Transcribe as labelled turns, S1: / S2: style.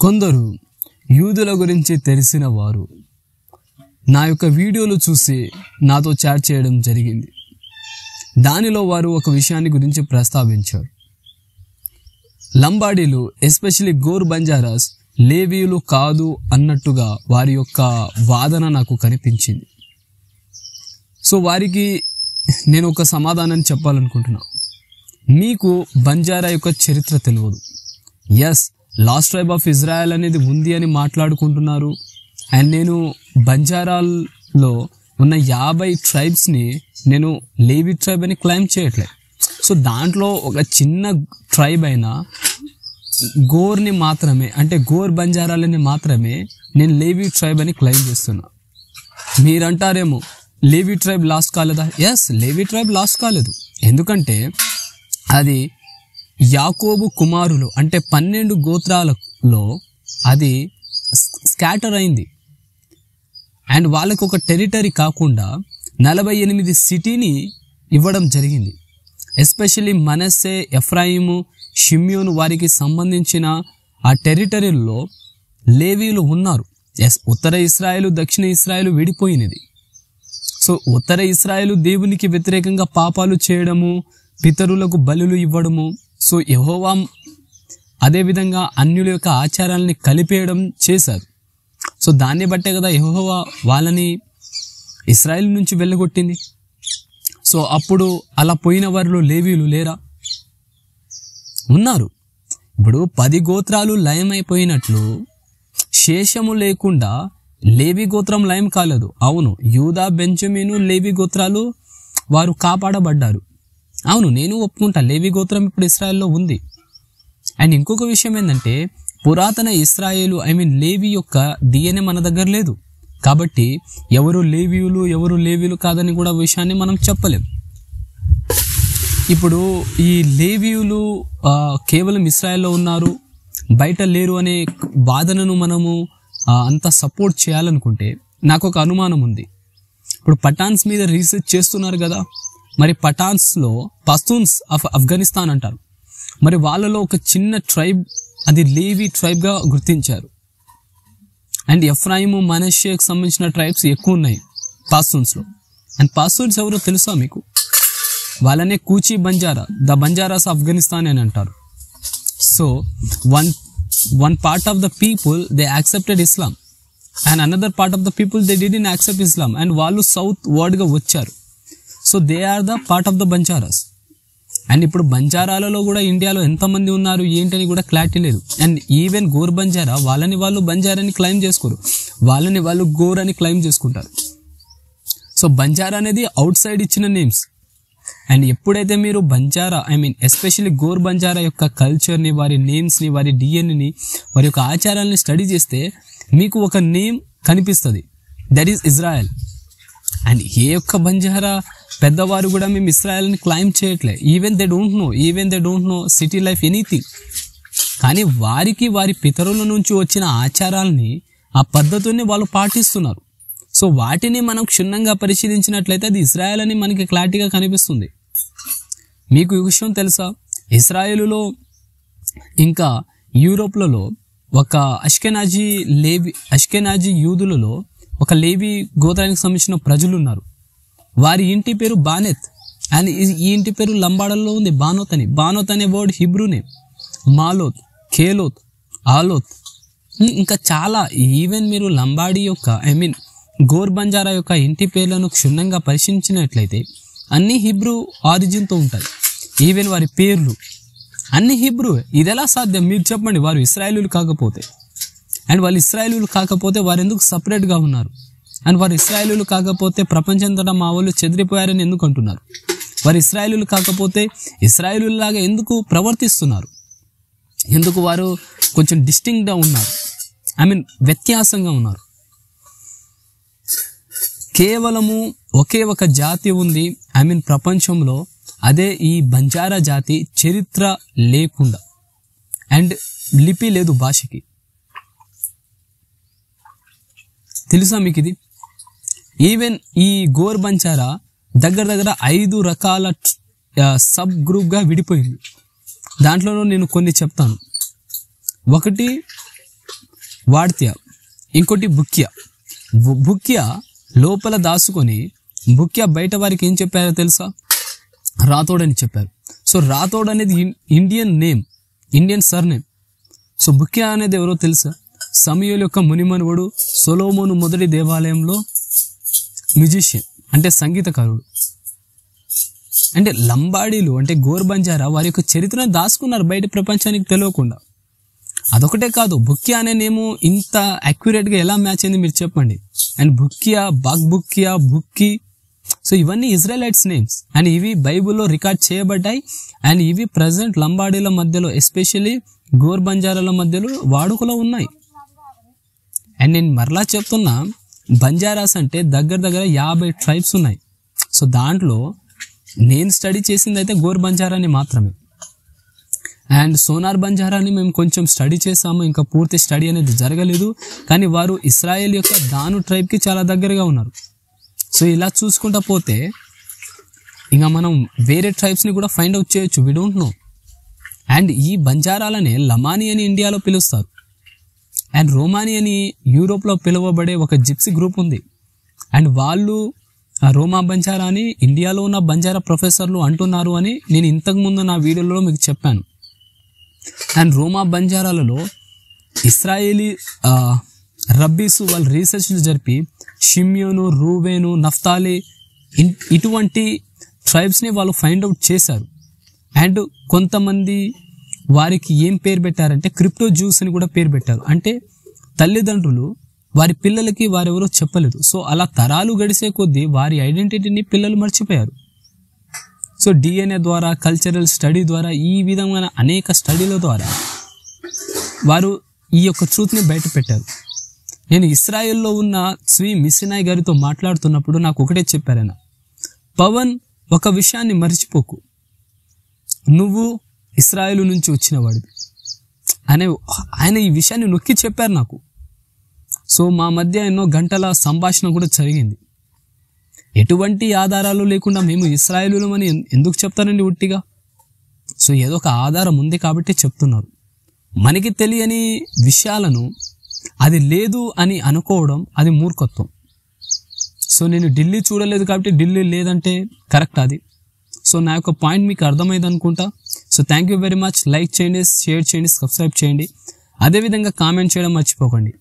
S1: కొందరు యూదుల గురించి తెలిసిన వారు నా యొక్క వీడియోలు చూసి నాతో చాట్ చేయడం జరిగింది. దానిలో వారు ఒక విషయాన్ని గురించి ప్రస్తావించారు. లంబాడీలు ఎస్పెషల్లీ గోర్ బంజారాస్ లేవీయులు కాదు అన్నట్టుగా వారి యొక్క వాదన నాకు కనిపించింది. సో వారికి నేను ఒక సమాధానం చెప్పాలనుకుంటున్నా. మీకు బంజారా యొక్క చరిత్ర తెలియదు. Yes, last tribe of Israel అనేది ఉంది అని మాట్లాడుకుంటున్నారు. అండ్ నేను బంజారాల్లో ఉన్న 50 ట్రైబ్స్ని నేను లేవీ ట్రైబ్ అని క్లైమ్ చేయట్లేదు. సో దాంట్లో ఒక చిన్న ట్రైబ్ అయినా గోర్ని మాత్రమే, అంటే గోర్ బంజారాలని మాత్రమే నేను లేవీ ట్రైబ్ అని క్లైమ్ చేస్తున్నా. మీరంటారేమో లేవీ ట్రైబ్ లాస్ట్ కాలేదా? ఎస్, లేవీ ట్రైబ్ లాస్ట్ కాలేదు. ఎందుకంటే అది యాకోబు కుమారులు అంటే 12 గోత్రాలలో అది స్కాటర్ అయింది. అండ్ వాళ్ళకు ఒక టెరిటరీ కాకుండా 48 సిటీని ఇవ్వడం జరిగింది. ఎస్పెషల్లీ మనస్సే, ఎఫ్రాయిము, షిమ్యోను వారికి సంబంధించిన ఆ టెరిటరీలో లేవీలు ఉన్నారు. ఎస్, ఉత్తర ఇశ్రాయేలు దక్షిణ ఇశ్రాయేలు విడిపోయినది. సో ఉత్తర ఇశ్రాయేలు దేవునికి వ్యతిరేకంగా పాపాలు చేయడము, పితరులకు బలులు ఇవ్వడము, సో యెహోవా అదేవిధంగా అన్యుల యొక్క ఆచారాలని కలిపేయడం చేశారు. సో దాన్ని బట్టే కదా యెహోవా వాళ్ళని ఇశ్రాయేలు నుంచి వెళ్ళగొట్టింది. సో అప్పుడు అలా పోయిన వారిలో లేవీలు లేరా? ఉన్నారు. ఇప్పుడు 10 గోత్రాలు లయమైపోయినట్లు శేషము లేకుండా లేవి గోత్రం లయం కాలేదు. అవును, యూదా, బెంజమీను, లేవి గోత్రాలు వారు కాపాడబడ్డారు. అవును, నేను ఒప్పుకుంటా, లేవి గోత్రం ఇప్పుడు ఇశ్రాయేల్లో ఉంది. అండ్ ఇంకొక విషయం ఏంటంటే పురాతన ఇశ్రాయేలు లేవి యొక్క DNA మన దగ్గర లేదు. కాబట్టి ఎవరు లేవీయులు ఎవరు లేవీలు కాదని కూడా విషయాన్ని మనం చెప్పలేం. ఇప్పుడు ఈ లేవీయులు కేవలం ఇశ్రాయేల్లో ఉన్నారు, బయట లేరు అనే వాదనను మనము అంత సపోర్ట్ చేయాలనుకుంటే నాకు ఒక అనుమానం ఉంది. ఇప్పుడు పఠాన్స్ మీద రీసెర్చ్ చేస్తున్నారు కదా, మరి పఠాన్స్లో పస్తూన్స్ ఆఫ్ ఆఫ్ఘనిస్తాన్ అంటారు. మరి వాళ్ళలో ఒక చిన్న ట్రైబ్ అది లేవీ ట్రైబ్గా గుర్తించారు. అండ్ ఎఫ్రాయిము, మనష్షేకి సంబంధించిన ట్రైబ్స్ ఎక్కువ ఉన్నాయి పాస్తూన్స్లో. అండ్ పాస్తూన్స్ ఎవరో తెలుసా మీకు? వాళ్ళనే కూచి బంజారా, ద బంజారాస్ ఆఫ్ఘనిస్తాన్ అని అంటారు. So one part of the people they accepted Islam and another part of the people they didn't accept Islam and వాళ్ళు సౌత్ వర్డ్గా వచ్చారు. So they are the part of the Banjaras. And ఇప్పుడు బంజారాలలో కూడా ఇండియాలో ఎంతమంది ఉన్నారు ఏంటని కూడా క్లారిటీ లేదు. అండ్ ఈవెన్ గోర్ బంజారా వాళ్ళని వాళ్ళు బంజారా అని క్లైమ్ చేసుకోరు, వాళ్ళని వాళ్ళు గోర్ అని క్లైమ్ చేసుకుంటారు. సో బంజారా అనేది అవుట్ సైడ్ ఇచ్చిన నేమ్స్. అండ్ ఎప్పుడైతే మీరు బంజారా ఎస్పెషల్లీ గోర్ బంజారా యొక్క కల్చర్ని, వారి నేమ్స్ని, వారి డిఎన్ఏని, వారి యొక్క ఆచారాలని స్టడీ చేస్తే మీకు ఒక నేమ్ కనిపిస్తుంది, దట్ ఈస్ ఇజ్రాయెల్. అండ్ ఏ యొక్క బంజారా పెద్దవారు కూడా మేము ఇజ్రాయెల్ని క్లైమ్ చేయట్లే. Even they don't know city life anything. కానీ వారికి వారి పితరుల నుంచి వచ్చిన ఆచారాలని, ఆ పద్ధతుల్ని వాళ్ళు పాటిస్తున్నారు. సో వాటిని మనం క్షుణ్ణంగా పరిశీలించినట్లయితే అది ఇజ్రాయెల్ అని మనకి క్లారిటీగా కనిపిస్తుంది. మీకు ఈ విషయం తెలుసా? ఇజ్రాయేలులో ఇంకా యూరోప్లలో ఒక అష్కెనాజీ యూదులలో ఒక లేవి గోత్రానికి సంబంధించిన ప్రజలు ఉన్నారు. వారి ఇంటి పేరు బానెత్ అండ్ ఈ ఇంటి పేరు లంబాడల్లో ఉంది, బానోత్ అని. బానోత్ అనే word Hebrew name. Maloth, ఖేలోత్, Aloth, ఇంకా చాలా. ఈవెన్ మీరు లంబాడీ యొక్క గోర్ బంజారా యొక్క ఇంటి పేర్లను క్షుణ్ణంగా పరిశీలించినట్లయితే అన్ని హిబ్రూ ఆరిజిన్తో ఉంటాయి. ఈవెన్ వారి పేర్లు అన్ని హిబ్రూ. ఇది ఎలా సాధ్యం మీరు చెప్పండి? వారు ఇశ్రాయేలీయులు కాకపోతే, అండ్ వాళ్ళు ఇశ్రాయేలీయులు కాకపోతే వారు ఎందుకు సపరేట్గా ఉన్నారు? అండ్ వారు ఇశ్రాయేలీయులు కాకపోతే ప్రపంచంతటా మా వాళ్ళు చెదిరిపోయారని ఎందుకు అంటున్నారు? వారు ఇశ్రాయేలీయులు కాకపోతే ఇశ్రాయేలీయులాగా ఎందుకు ప్రవర్తిస్తున్నారు? ఎందుకు వారు కొంచెం డిస్టింక్ట్గా ఉన్నారు? వ్యత్యాసంగా ఉన్నారు. కేవలము ఒకే ఒక జాతి ఉంది ప్రపంచంలో, అదే ఈ బంజారా జాతి. చరిత్ర లేకుండా అండ్ లిపి లేదు భాషకి. తెలుసా మీకు ఇది? ఈవెన్ ఈ గోర్ బంజారా దగ్గర 5 రకాల సబ్ గ్రూప్గా విడిపోయింది. దాంట్లో నేను కొన్ని చెప్తాను. ఒకటి వాడ్త్య, ఇంకోటి భుక్య. భుక్య లోపల దాచుకొని భుక్య బయట వారికి ఏం చెప్పారో తెలుసా? రాథోడ్ అని చెప్పారు. సో రాథోడ్ అనేది Indian name, Indian surname. So Bhukya అనేది ఎవరో తెలుసా? సమూయేలు యొక్క మునిమనువుడు, సొలొమోను మొదటి దేవాలయంలో మ్యూజిషియన్ అంటే సంగీతకారుడు. అంటే లంబాడీలు అంటే గోర్ బంజారా వారి యొక్క చరిత్రను దాచుకున్నారు బయట ప్రపంచానికి తెలియకుండా. అదొకటే కాదు, భుక్య అనే నేము ఇంత అక్యురేట్గా ఎలా మ్యాచ్ అయింది మీరు చెప్పండి. అండ్ భుక్య, బాగ్బుక్య, భుక్కి, సో ఇవన్నీ ఇజ్రాయలైట్స్ నేమ్స్ అండ్ ఇవి బైబుల్లో రికార్డ్ చేయబడ్డాయి. అండ్ ఇవి ప్రజెంట్ లంబాడీల మధ్యలో ఎస్పెషల్లీ గోర్ బంజారాల మధ్యలో వాడుకలో ఉన్నాయి. అండ్ నేను మరలా చెప్తున్నా, బంజారాస్ అంటే దగ్గర 50 ట్రైబ్స్ ఉన్నాయి. సో దాంట్లో నేను స్టడీ చేసింది అయితే గోర్ బంజారాని మాత్రమే. అండ్ సోనార్ బంజారాని మేము కొంచెం స్టడీ చేసాము, ఇంకా పూర్తి స్టడీ అనేది జరగలేదు. కానీ వారు ఇస్రాయేల్ యొక్క దాను ట్రైబ్కి చాలా దగ్గరగా ఉన్నారు. సో ఇలా చూసుకుంటా పోతే ఇంకా మనం వేరే ట్రైబ్స్ని కూడా ఫైండ్ అవుట్ చేయొచ్చు, వి డోంట్ నో. అండ్ ఈ బంజారాలనే లమానీ అని ఇండియాలో పిలుస్తారు. అండ్ రోమానీ అని యూరోప్లో పిలువబడే ఒక జిప్సీ గ్రూప్ ఉంది. అండ్ వాళ్ళు రోమా బంజారా అని ఇండియాలో ఉన్న బంజారా ప్రొఫెసర్లు అంటున్నారు అని నేను ఇంతకుముందు నా వీడియోలో మీకు చెప్పాను. అండ్ రోమా బంజారాలలో ఇస్రాయేలీ రబ్బీసు వాళ్ళు రీసెర్చ్లు జరిపి షిమ్యోను, రూబేను, నఫ్తాలి ఇటువంటి ట్రైబ్స్ని వాళ్ళు ఫైండ్ అవుట్ చేశారు. అండ్ కొంతమంది వారికి ఏం పేరు పెట్టారంటే క్రిప్టో జ్యూస్ అని కూడా పేరు పెట్టారు. అంటే తల్లిదండ్రులు వారి పిల్లలకి వారెవరో చెప్పలేదు. సో అలా తరాలు గడిసే కొద్దీ వారి ఐడెంటిటీని పిల్లలు మర్చిపోయారు. సో డిఎన్ఏ ద్వారా, కల్చరల్ స్టడీ ద్వారా, ఈ విధమైన అనేక స్టడీల ద్వారా వారు ఈ యొక్క ట్రూత్ని బయట పెట్టారు. నేను ఇస్రాయెల్లో ఉన్న శ్రీ మిసినాయ్ గారితో మాట్లాడుతున్నప్పుడు నాకు ఒకటే చెప్పారాయన, పవన్ ఒక విషయాన్ని మర్చిపోకు, నువ్వు ఇస్రాయేలు నుంచి వచ్చిన వాడివి ఆయన ఈ విషయాన్ని నొక్కి చెప్పారు నాకు. సో మా మధ్య ఎన్నో గంటల సంభాషణ కూడా జరిగింది. ఎటువంటి ఆధారాలు లేకుండా మేము ఇస్రాయేలులమని ఎందుకు చెప్తారండి ఉట్టిగా? సో ఏదో ఒక ఆధారం ఉంది కాబట్టి చెప్తున్నారు. మనకి తెలియని విషయాలను అది లేదు అని అనుకోవడం అది మూర్ఖత్వం. సో నేను ఢిల్లీ చూడలేదు కాబట్టి ఢిల్లీ లేదంటే కరెక్ట్ అది. సో నా యొక్క పాయింట్ మీకు అర్థమైంది అనుకుంటా. So thank you very much. Like చేయండి, షేర్ చేయండి, సబ్స్క్రైబ్ చేయండి, అదేవిధంగా కామెంట్ చేయడం మర్చిపోకండి.